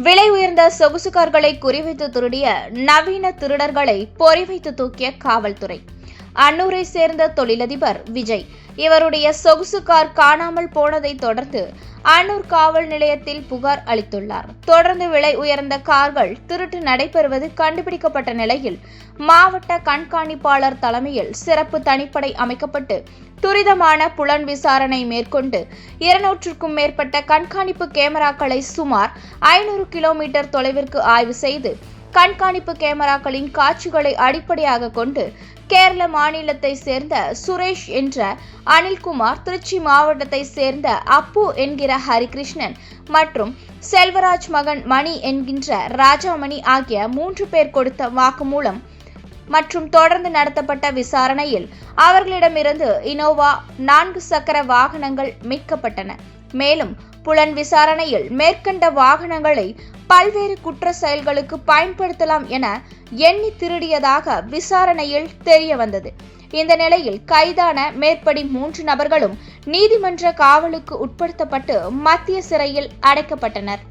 விலை உயர்ந்த சொகுசு கார்களை குறிவைத்து திருடிய நவீன திருடர்களை பொறிவைத்து தூக்கிய காவல்துறை. அன்னூரை சேர்ந்த தொழிலதிபர் விஜய். இவருடைய சொகுசு கார் காணாமல் போனதை தொடர்ந்து அன்னூர் காவல் நிலையத்தில் புகார் அளித்துள்ளார். தொடர்ந்து விலை உயர்ந்த கார்கள் திருட்டு நடைபெறுவது கண்டுபிடிக்கப்பட்ட நிலையில் மாவட்ட கண்காணிப்பாளர் தலைமையில் சிறப்பு தனிப்படை அமைக்கப்பட்டு துரிதமான புலன் விசாரணை மேற்கொண்டு 200க்கும் மேற்பட்ட கண்காணிப்பு கேமராக்களை சுமார் 500 கிலோமீட்டர் தொலைவிற்கு ஆய்வு செய்து கண்காணிப்பு கேமராக்களின் காட்சிகளை அடிப்படையாக கொண்டு கேரள மாநிலத்தை சேர்ந்த சுரேஷ் என்ற அனில்குமார், திருச்சி மாவட்டத்தை சேர்ந்த அப்பு என்கிற ஹரிகிருஷ்ணன் மற்றும் செல்வராஜ் மகன் மணி என்கின்ற ராஜாமணி ஆகிய 3 பேர் கொடுத்த வாக்குமூலம் மற்றும் தொடர்ந்து நடத்தப்பட்ட விசாரணையில் அவர்களிடமிருந்து இனோவா 4 சக்கர வாகனங்கள் மீட்கப்பட்டன. மேலும் புலன் விசாரணையில் மேற்கண்ட வாகனங்களை பல்வேறு குற்ற செயல்களுக்கு பயன்படுத்தலாம் என எண்ணி திருடியதாக விசாரணையில் தெரிய வந்தது. இந்த நிலையில் கைதான மேற்படி 3 நபர்களும் நீதிமன்ற காவலுக்கு உட்படுத்தப்பட்டு மத்திய சிறையில் அடைக்கப்பட்டனர்.